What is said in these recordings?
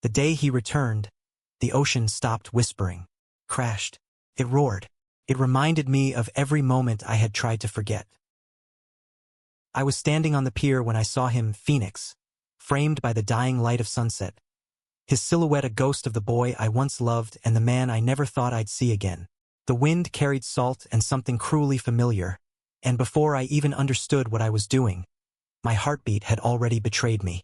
The day he returned, the ocean stopped whispering, crashed. It roared. It reminded me of every moment I had tried to forget. I was standing on the pier when I saw him, Phoenix, framed by the dying light of sunset. His silhouette a ghost of the boy I once loved and the man I never thought I'd see again. The wind carried salt and something cruelly familiar, and before I even understood what I was doing, my heartbeat had already betrayed me.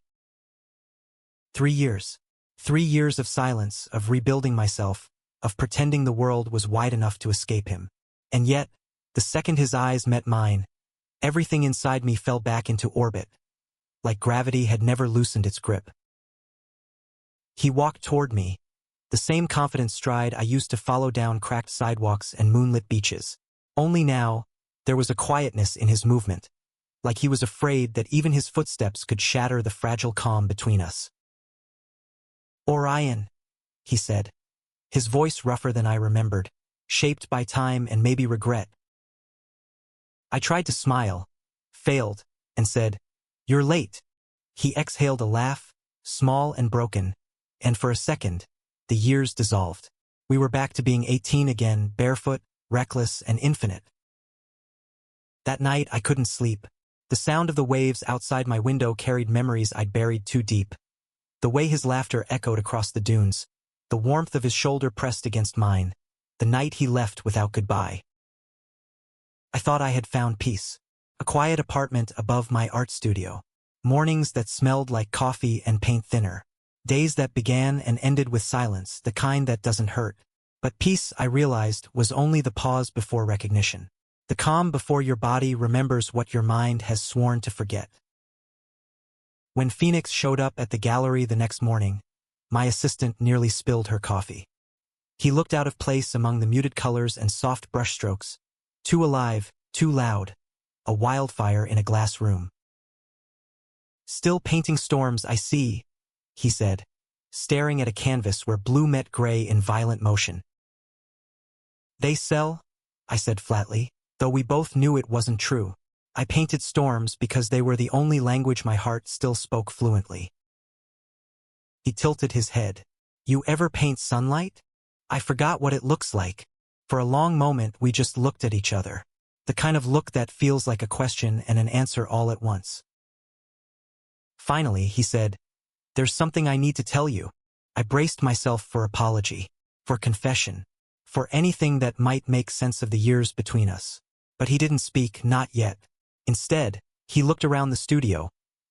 3 years. 3 years of silence, of rebuilding myself, of pretending the world was wide enough to escape him. And yet, the second his eyes met mine, everything inside me fell back into orbit, like gravity had never loosened its grip. He walked toward me, the same confident stride I used to follow down cracked sidewalks and moonlit beaches. Only now, there was a quietness in his movement, like he was afraid that even his footsteps could shatter the fragile calm between us. "Orion," he said, his voice rougher than I remembered, shaped by time and maybe regret. I tried to smile, failed, and said, "You're late." He exhaled a laugh, small and broken, and for a second, the years dissolved. We were back to being 18 again, barefoot, reckless, and infinite. That night I couldn't sleep. The sound of the waves outside my window carried memories I'd buried too deep. The way his laughter echoed across the dunes, the warmth of his shoulder pressed against mine, the night he left without goodbye. I thought I had found peace. A quiet apartment above my art studio. Mornings that smelled like coffee and paint thinner. Days that began and ended with silence, the kind that doesn't hurt. But peace, I realized, was only the pause before recognition. The calm before your body remembers what your mind has sworn to forget. When Phoenix showed up at the gallery the next morning, my assistant nearly spilled her coffee. He looked out of place among the muted colors and soft brushstrokes, too alive, too loud, a wildfire in a glass room. "Still painting storms, I see," he said, staring at a canvas where blue met gray in violent motion. "They sell," I said flatly, though we both knew it wasn't true. I painted storms because they were the only language my heart still spoke fluently. He tilted his head. "You ever paint sunlight?" I forgot what it looks like. For a long moment we just looked at each other. The kind of look that feels like a question and an answer all at once. Finally, he said, "There's something I need to tell you." I braced myself for apology, for confession, for anything that might make sense of the years between us. But he didn't speak, not yet. Instead, he looked around the studio,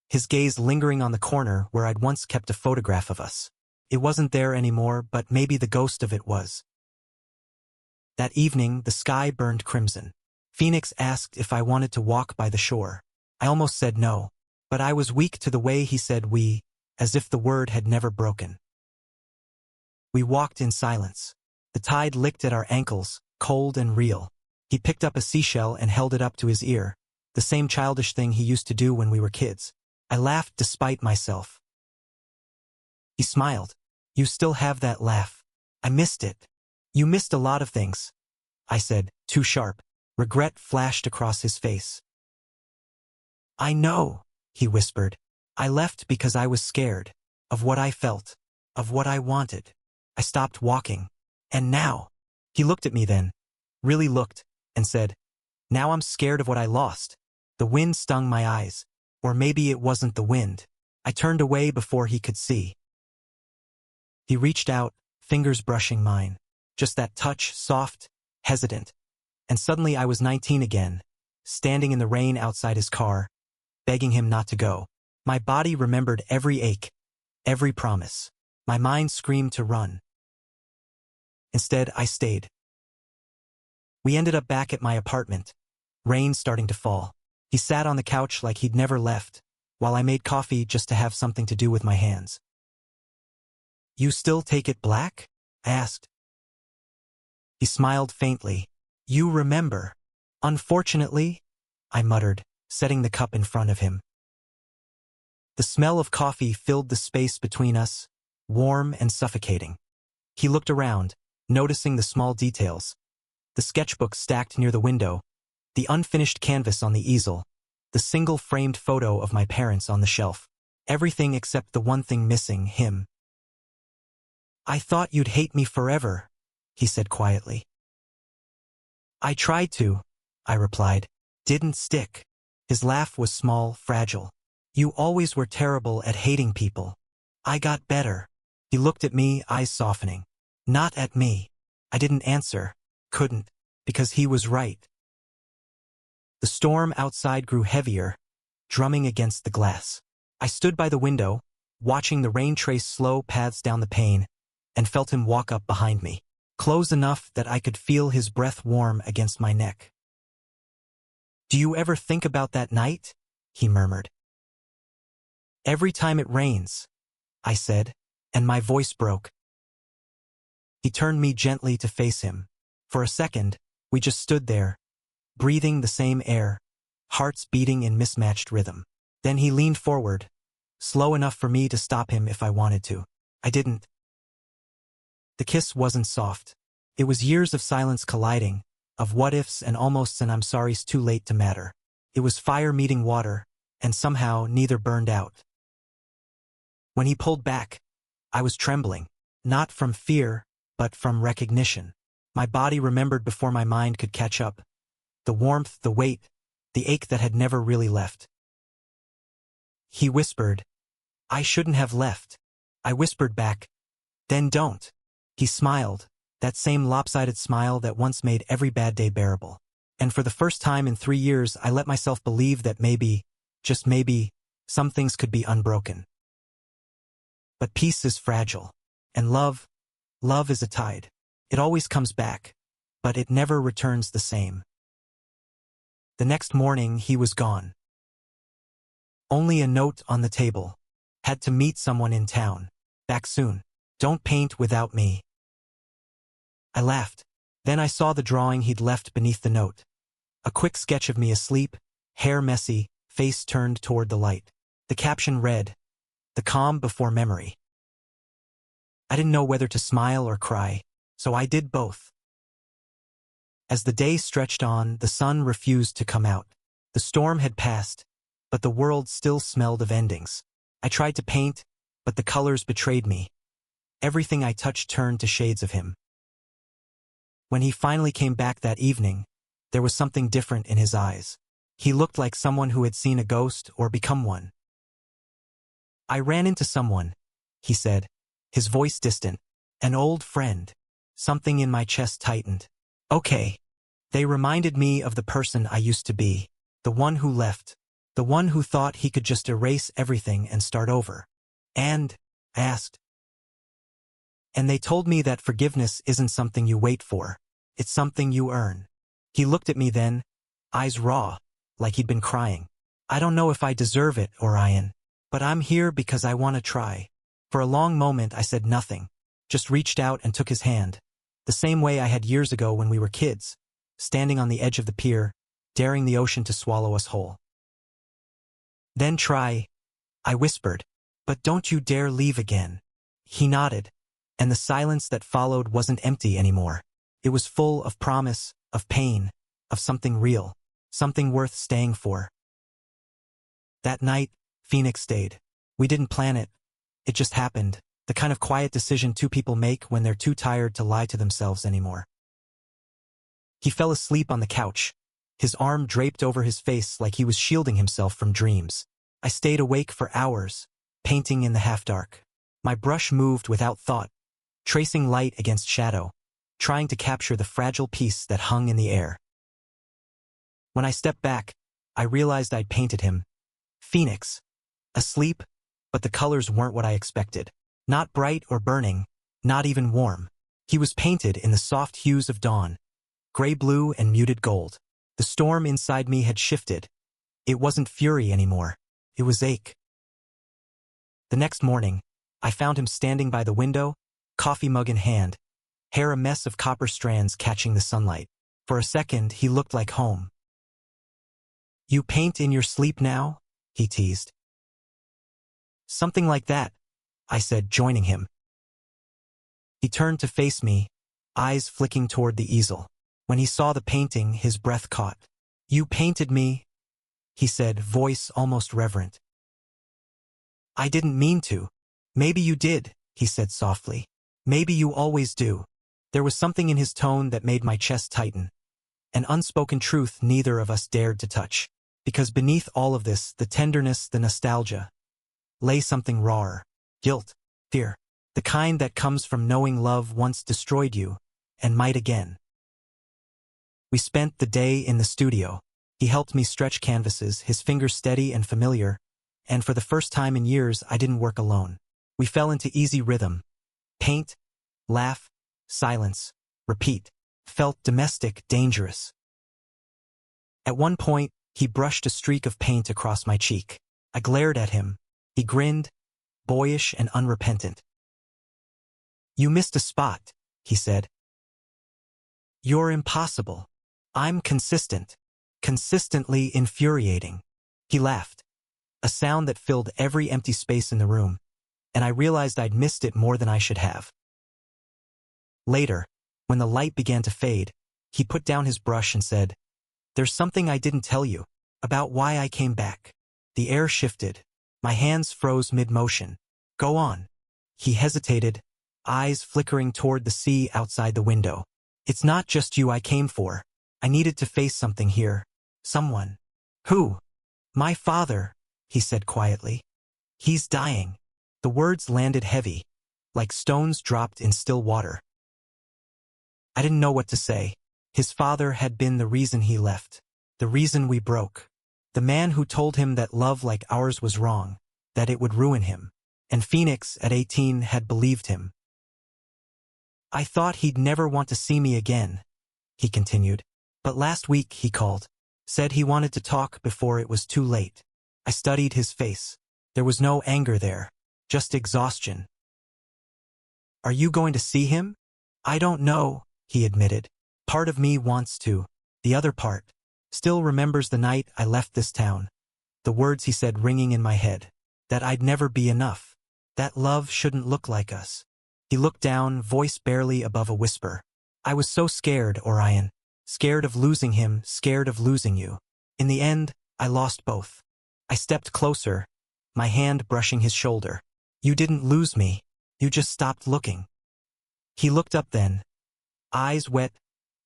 his gaze lingering on the corner where I'd once kept a photograph of us. It wasn't there anymore, but maybe the ghost of it was. That evening, the sky burned crimson. Phoenix asked if I wanted to walk by the shore. I almost said no, but I was weak to the way he said we, as if the word had never broken. We walked in silence. The tide licked at our ankles, cold and real. He picked up a seashell and held it up to his ear, the same childish thing he used to do when we were kids. I laughed despite myself. He smiled. "You still have that laugh." I missed it. "You missed a lot of things," I said, too sharp. Regret flashed across his face. "I know," he whispered. "I left because I was scared. Of what I felt. Of what I wanted. I stopped walking. And now." He looked at me then. Really looked. And said, "Now I'm scared of what I lost." The wind stung my eyes. Or maybe it wasn't the wind. I turned away before he could see. He reached out, fingers brushing mine. Just that touch, soft, hesitant. And suddenly I was 19 again, standing in the rain outside his car, begging him not to go. My body remembered every ache, every promise. My mind screamed to run. Instead, I stayed. We ended up back at my apartment, rain starting to fall. He sat on the couch like he'd never left, while I made coffee just to have something to do with my hands. "You still take it black?" I asked. He smiled faintly. "You remember." "Unfortunately," I muttered, setting the cup in front of him. The smell of coffee filled the space between us, warm and suffocating. He looked around, noticing the small details. The sketchbook stacked near the window, the unfinished canvas on the easel, the single framed photo of my parents on the shelf. Everything except the one thing missing, him. I thought you'd hate me forever, he said quietly. I tried to, I replied. Didn't stick. His laugh was small, fragile. You always were terrible at hating people. I got better. He looked at me, eyes softening. Not at me. I didn't answer. Couldn't. Because he was right. The storm outside grew heavier, drumming against the glass. I stood by the window, watching the rain trace slow paths down the pane, and felt him walk up behind me, close enough that I could feel his breath warm against my neck. Do you ever think about that night? He murmured. Every time it rains, I said, and my voice broke. He turned me gently to face him. For a second, we just stood there, breathing the same air, hearts beating in mismatched rhythm. Then he leaned forward, slow enough for me to stop him if I wanted to. I didn't. The kiss wasn't soft. It was years of silence colliding, of what-ifs and almosts and I'm sorry's too late to matter. It was fire meeting water, and somehow neither burned out. When he pulled back, I was trembling, not from fear, but from recognition. My body remembered before my mind could catch up. The warmth, the weight, the ache that had never really left. He whispered, I shouldn't have left. I whispered back, then don't. He smiled, that same lopsided smile that once made every bad day bearable. And for the first time in 3 years, I let myself believe that maybe, just maybe, some things could be unbroken. But peace is fragile. And love is a tide. It always comes back, but it never returns the same. The next morning, he was gone. Only a note on the table. Had to meet someone in town. Back soon. Don't paint without me. I laughed. Then I saw the drawing he'd left beneath the note. A quick sketch of me asleep, hair messy, face turned toward the light. The caption read, The calm before memory. I didn't know whether to smile or cry, so I did both. As the day stretched on, the sun refused to come out. The storm had passed, but the world still smelled of endings. I tried to paint, but the colors betrayed me. Everything I touched turned to shades of him. When he finally came back that evening, there was something different in his eyes. He looked like someone who had seen a ghost or become one. I ran into someone, he said, his voice distant. An old friend. Something in my chest tightened. Okay. They reminded me of the person I used to be. The one who left. The one who thought he could just erase everything and start over. And, I asked. And they told me that forgiveness isn't something you wait for. It's something you earn. He looked at me then, eyes raw, like he'd been crying. I don't know if I deserve it, Orion, but I'm here because I want to try. For a long moment I said nothing, just reached out and took his hand, the same way I had years ago when we were kids, standing on the edge of the pier, daring the ocean to swallow us whole. Then try, I whispered, but don't you dare leave again. He nodded, and the silence that followed wasn't empty anymore. It was full of promise, of pain, of something real, something worth staying for. That night, Phoenix stayed. We didn't plan it. It just happened, the kind of quiet decision two people make when they're too tired to lie to themselves anymore. He fell asleep on the couch, his arm draped over his face like he was shielding himself from dreams. I stayed awake for hours, painting in the half-dark. My brush moved without thought, tracing light against shadow, trying to capture the fragile piece that hung in the air. When I stepped back, I realized I'd painted him. Phoenix. Asleep, but the colors weren't what I expected. Not bright or burning, not even warm. He was painted in the soft hues of dawn, gray-blue and muted gold. The storm inside me had shifted. It wasn't fury anymore. It was ache. The next morning, I found him standing by the window, coffee mug in hand, hair a mess of copper strands catching the sunlight. For a second, he looked like home. You paint in your sleep now? He teased. Something like that, I said, joining him. He turned to face me, eyes flicking toward the easel. When he saw the painting, his breath caught. You painted me, he said, voice almost reverent. I didn't mean to. Maybe you did, he said softly. Maybe you always do. There was something in his tone that made my chest tighten. An unspoken truth neither of us dared to touch. Because beneath all of this, the tenderness, the nostalgia, lay something rawer. Guilt, fear. The kind that comes from knowing love once destroyed you, and might again. We spent the day in the studio. He helped me stretch canvases, his fingers steady and familiar, and for the first time in years I didn't work alone. We fell into easy rhythm. Paint, laugh, silence, repeat. Felt domestic, dangerous. At one point, he brushed a streak of paint across my cheek. I glared at him. He grinned, boyish and unrepentant. "You missed a spot," he said. "You're impossible. I'm consistent. Consistently infuriating." He laughed, a sound that filled every empty space in the room, and I realized I'd missed it more than I should have. Later, when the light began to fade, he put down his brush and said, "There's something I didn't tell you, about why I came back." The air shifted. My hands froze mid-motion. "Go on." He hesitated, eyes flickering toward the sea outside the window. "It's not just you I came for. I needed to face something here. Someone." "Who?" "My father," he said quietly. "He's dying." The words landed heavy, like stones dropped in still water. I didn't know what to say. His father had been the reason he left, the reason we broke. The man who told him that love like ours was wrong, that it would ruin him. And Phoenix, at 18, had believed him. "I thought he'd never want to see me again," he continued. "But last week he called. Said he wanted to talk before it was too late." I studied his face. There was no anger there, just exhaustion. "Are you going to see him?" "I don't know," he admitted. "Part of me wants to. The other part still remembers the night I left this town. The words he said ringing in my head. That I'd never be enough. That love shouldn't look like us." He looked down, voice barely above a whisper. "I was so scared, Orion. Scared of losing him, scared of losing you. In the end, I lost both." I stepped closer, my hand brushing his shoulder. "You didn't lose me. You just stopped looking." He looked up then, eyes wet,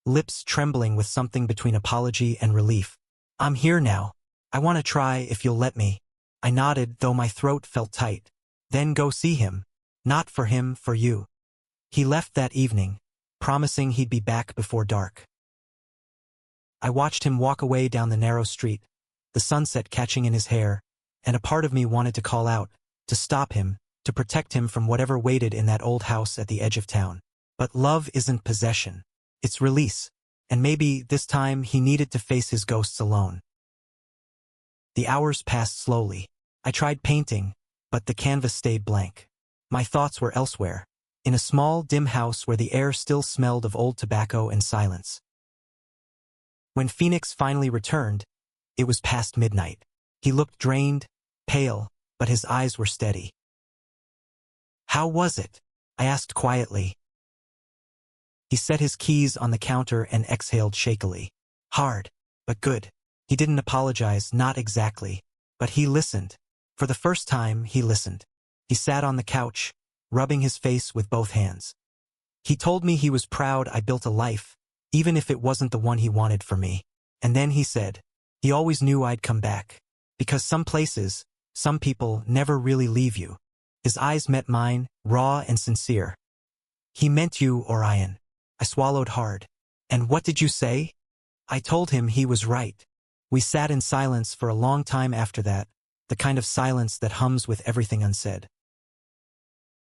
lips trembling with something between apology and relief. "I'm here now. I want to try if you'll let me." I nodded, though my throat felt tight. "Then go see him. Not for him, for you." He left that evening, promising he'd be back before dark. I watched him walk away down the narrow street, the sunset catching in his hair, and a part of me wanted to call out, to stop him, to protect him from whatever waited in that old house at the edge of town. But love isn't possession. It's release, and maybe this time he needed to face his ghosts alone. The hours passed slowly. I tried painting, but the canvas stayed blank. My thoughts were elsewhere, in a small, dim house where the air still smelled of old tobacco and silence. When Phoenix finally returned, it was past midnight. He looked drained, pale, but his eyes were steady. "How was it?" I asked quietly. He set his keys on the counter and exhaled shakily. "Hard, but good." He didn't apologize, not exactly, but he listened. For the first time, he listened. He sat on the couch, rubbing his face with both hands. He told me he was proud I built a life, even if it wasn't the one he wanted for me. And then he said, he always knew I'd come back. Because some places, some people never really leave you. His eyes met mine, raw and sincere. "He meant you, Orion." I swallowed hard. "And what did you say?" I told him he was right. We sat in silence for a long time after that, the kind of silence that hums with everything unsaid.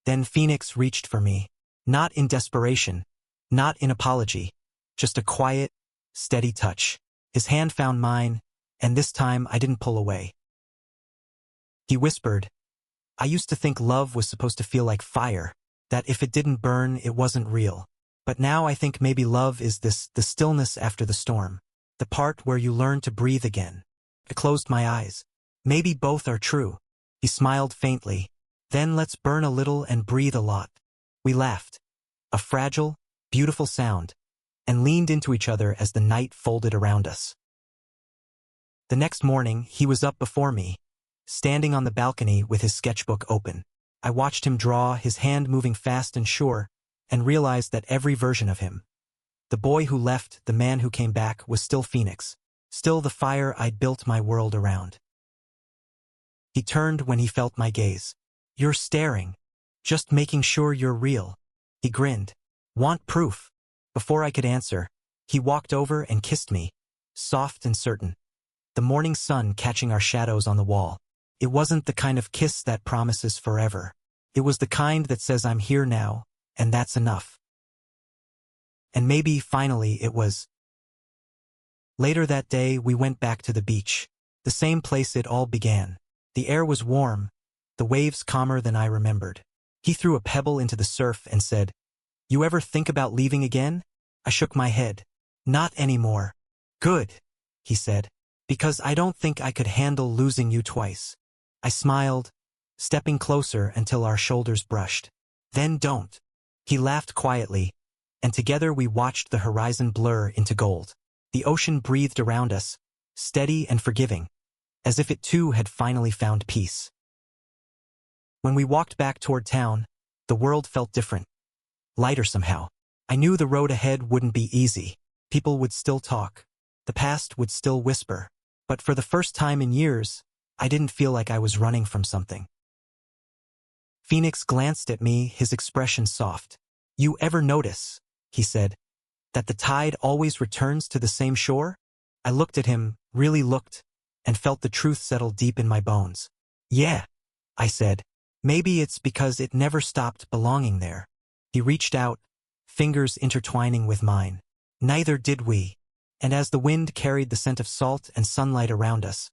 Then Phoenix reached for me, not in desperation, not in apology, just a quiet, steady touch. His hand found mine, and this time I didn't pull away. He whispered, "I used to think love was supposed to feel like fire, that if it didn't burn, it wasn't real. But now I think maybe love is this, the stillness after the storm, the part where you learn to breathe again." I closed my eyes. "Maybe both are true." He smiled faintly. "Then let's burn a little and breathe a lot." We laughed, a fragile, beautiful sound, and leaned into each other as the night folded around us. The next morning, he was up before me, standing on the balcony with his sketchbook open. I watched him draw, his hand moving fast and sure, and realized that every version of him, the boy who left, the man who came back, was still Phoenix, still the fire I'd built my world around. He turned when he felt my gaze. "You're staring. Just making sure you're real." He grinned. "Want proof?" Before I could answer, he walked over and kissed me, soft and certain, the morning sun catching our shadows on the wall. It wasn't the kind of kiss that promises forever. It was the kind that says, "I'm here now, and that's enough." And maybe, finally, it was. Later that day, we went back to the beach, the same place it all began. The air was warm, the waves calmer than I remembered. He threw a pebble into the surf and said, "You ever think about leaving again?" I shook my head. "Not anymore." "Good," he said, "because I don't think I could handle losing you twice." I smiled, stepping closer until our shoulders brushed. "Then don't." He laughed quietly, and together we watched the horizon blur into gold. The ocean breathed around us, steady and forgiving, as if it too had finally found peace. When we walked back toward town, the world felt different, lighter somehow. I knew the road ahead wouldn't be easy. People would still talk. The past would still whisper. But for the first time in years, I didn't feel like I was running from something. Phoenix glanced at me, his expression soft. "You ever notice," he said, "that the tide always returns to the same shore?" I looked at him, really looked, and felt the truth settle deep in my bones. "Yeah," I said. "Maybe it's because it never stopped belonging there." He reached out, fingers intertwining with mine. Neither did we. And as the wind carried the scent of salt and sunlight around us,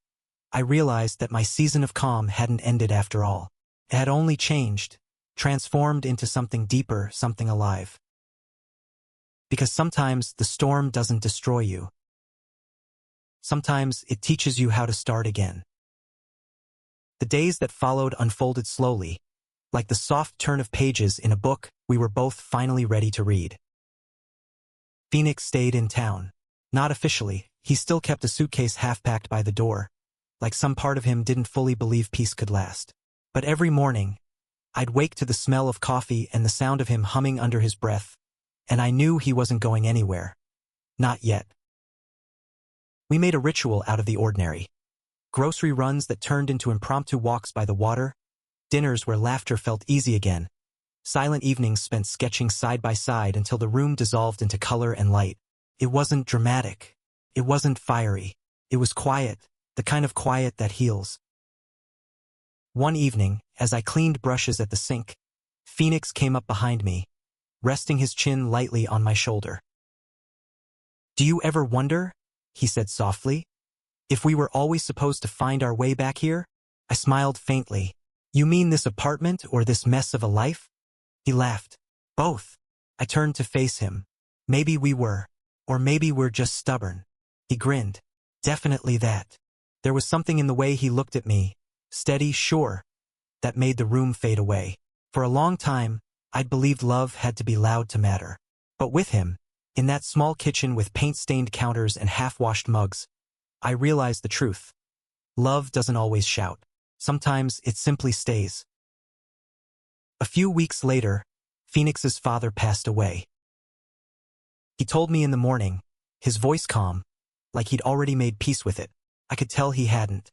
I realized that my season of calm hadn't ended after all. It had only changed, transformed into something deeper, something alive. Because sometimes the storm doesn't destroy you. Sometimes it teaches you how to start again. The days that followed unfolded slowly, like the soft turn of pages in a book we were both finally ready to read. Phoenix stayed in town. Not officially, he still kept a suitcase half-packed by the door, like some part of him didn't fully believe peace could last. But every morning, I'd wake to the smell of coffee and the sound of him humming under his breath, and I knew he wasn't going anywhere. Not yet. We made a ritual out of the ordinary. Grocery runs that turned into impromptu walks by the water, dinners where laughter felt easy again, silent evenings spent sketching side by side until the room dissolved into color and light. It wasn't dramatic. It wasn't fiery. It was quiet, the kind of quiet that heals. One evening, as I cleaned brushes at the sink, Phoenix came up behind me, resting his chin lightly on my shoulder. "Do you ever wonder," he said softly, "if we were always supposed to find our way back here?" I smiled faintly. "You mean this apartment or this mess of a life?" He laughed. "Both." I turned to face him. "Maybe we were. Or maybe we're just stubborn." He grinned. "Definitely that." There was something in the way he looked at me, steady, sure, that made the room fade away. For a long time, I'd believed love had to be loud to matter. But with him, in that small kitchen with paint-stained counters and half-washed mugs, I realized the truth. Love doesn't always shout. Sometimes it simply stays. A few weeks later, Phoenix's father passed away. He told me in the morning, his voice calm, like he'd already made peace with it. I could tell he hadn't.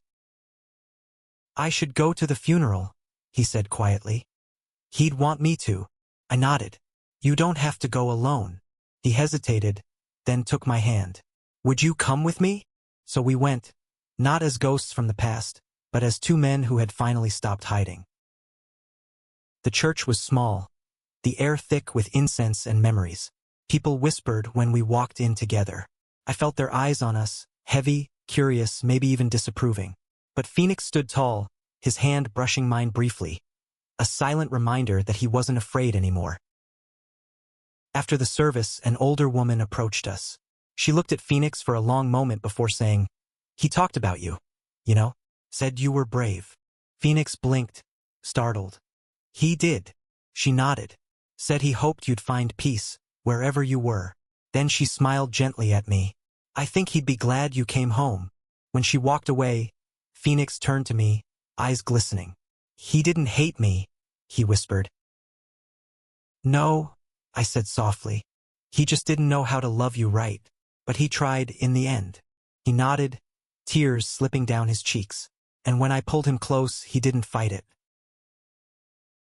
"I should go to the funeral," he said quietly. "He'd want me to." I nodded. "You don't have to go alone." He hesitated, then took my hand. "Would you come with me?" So we went, not as ghosts from the past, but as two men who had finally stopped hiding. The church was small, the air thick with incense and memories. People whispered when we walked in together. I felt their eyes on us, heavy, curious, maybe even disapproving. But Phoenix stood tall, his hand brushing mine briefly, a silent reminder that he wasn't afraid anymore. After the service, an older woman approached us. She looked at Phoenix for a long moment before saying, "He talked about you, you know, said you were brave." Phoenix blinked, startled. "He did." She nodded, said he hoped you'd find peace, wherever you were. Then she smiled gently at me. "I think he'd be glad you came home." When she walked away, Phoenix turned to me, eyes glistening. "He didn't hate me," he whispered. "No, I said softly. He just didn't know how to love you right, but he tried in the end. He nodded, tears slipping down his cheeks, and when I pulled him close, he didn't fight it.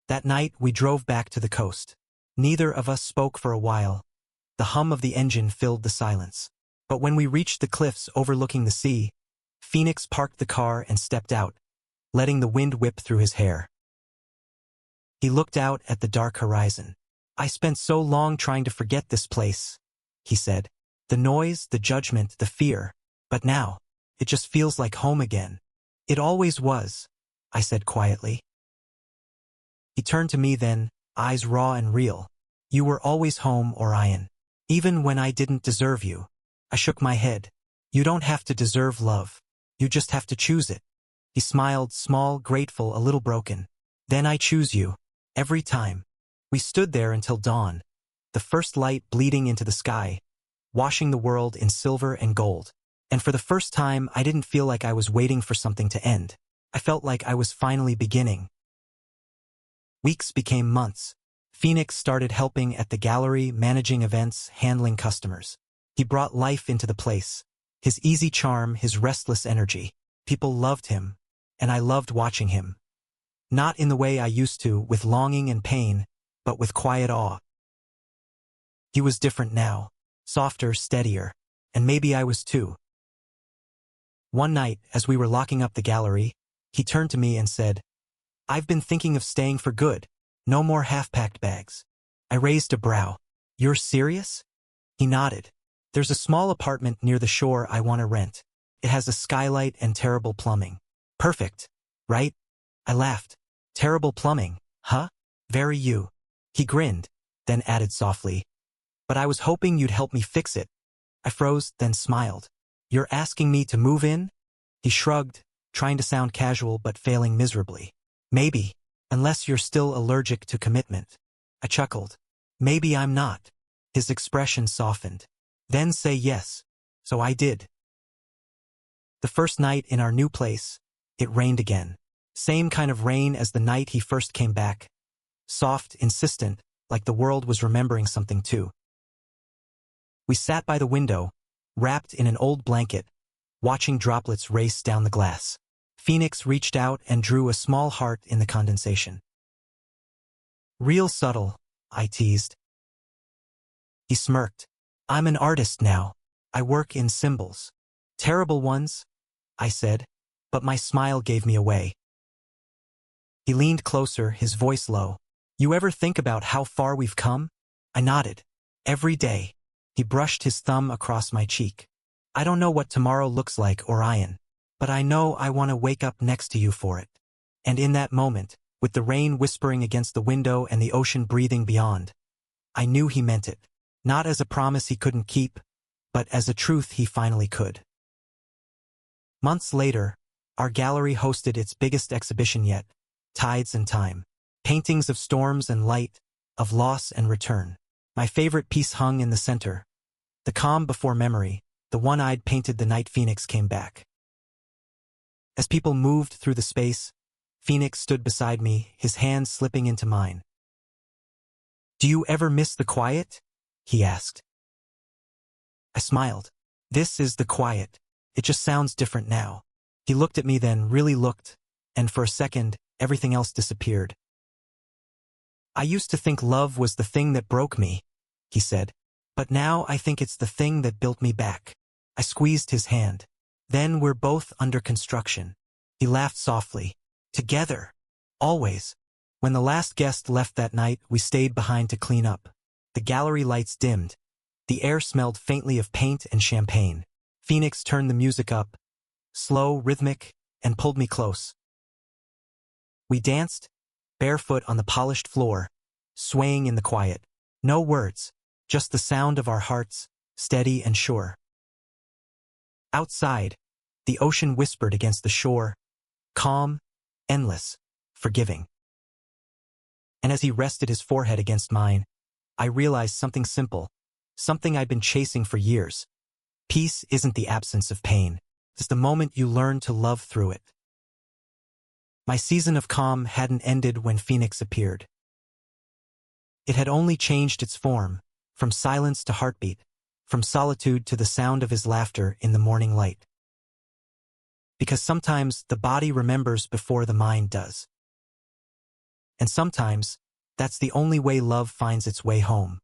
That night, we drove back to the coast. Neither of us spoke for a while. The hum of the engine filled the silence. But when we reached the cliffs overlooking the sea, Phoenix parked the car and stepped out, letting the wind whip through his hair. He looked out at the dark horizon. I spent so long trying to forget this place, he said. The noise, the judgment, the fear. But now, it just feels like home again. It always was, I said quietly. He turned to me then, eyes raw and real. You were always home, Orion. Even when I didn't deserve you. I shook my head. You don't have to deserve love. You just have to choose it. He smiled, small, grateful, a little broken. Then I choose you. Every time. We stood there until dawn. The first light bleeding into the sky, washing the world in silver and gold. And for the first time, I didn't feel like I was waiting for something to end. I felt like I was finally beginning. Weeks became months. Phoenix started helping at the gallery, managing events, handling customers. He brought life into the place. His easy charm, his restless energy. People loved him, and I loved watching him. Not in the way I used to, with longing and pain, but with quiet awe. He was different now, softer, steadier, and maybe I was too. One night, as we were locking up the gallery, he turned to me and said, I've been thinking of staying for good. No more half-packed bags. I raised a brow. You're serious? He nodded. There's a small apartment near the shore I want to rent. It has a skylight and terrible plumbing. Perfect, right? I laughed. Terrible plumbing, huh? Very you. He grinned, then added softly. But I was hoping you'd help me fix it. I froze, then smiled. You're asking me to move in? He shrugged, trying to sound casual but failing miserably. Maybe, unless you're still allergic to commitment. I chuckled. Maybe I'm not. His expression softened. Then say yes. So I did. The first night in our new place, it rained again. Same kind of rain as the night he first came back. Soft, insistent, like the world was remembering something too. We sat by the window, wrapped in an old blanket, watching droplets race down the glass. Phoenix reached out and drew a small heart in the condensation. Real subtle, I teased. He smirked. I'm an artist now. I work in symbols. Terrible ones, I said, but my smile gave me away. He leaned closer, his voice low. You ever think about how far we've come? I nodded. Every day. He brushed his thumb across my cheek. I don't know what tomorrow looks like, Orion, but I know I want to wake up next to you for it. And in that moment, with the rain whispering against the window and the ocean breathing beyond, I knew he meant it. Not as a promise he couldn't keep, but as a truth he finally could. Months later, our gallery hosted its biggest exhibition yet, Tides and Time. Paintings of storms and light, of loss and return. My favorite piece hung in the center. The calm before memory, the one I'd painted the night Phoenix came back. As people moved through the space, Phoenix stood beside me, his hand slipping into mine. Do you ever miss the quiet? He asked. I smiled. This is the quiet. It just sounds different now. He looked at me then, really looked, and for a second, everything else disappeared. I used to think love was the thing that broke me, he said, but now I think it's the thing that built me back. I squeezed his hand. Then we're both under construction. He laughed softly. Together. Always. When the last guest left that night, we stayed behind to clean up. The gallery lights dimmed. The air smelled faintly of paint and champagne. Phoenix turned the music up, slow, rhythmic, and pulled me close. We danced, barefoot on the polished floor, swaying in the quiet. No words, just the sound of our hearts, steady and sure. Outside, the ocean whispered against the shore, calm, endless, forgiving. And as he rested his forehead against mine, I realized something simple, something I'd been chasing for years. Peace isn't the absence of pain. It's the moment you learn to love through it. My season of calm hadn't ended when Phoenix appeared. It had only changed its form, from silence to heartbeat, from solitude to the sound of his laughter in the morning light. Because sometimes the body remembers before the mind does. And sometimes, that's the only way love finds its way home.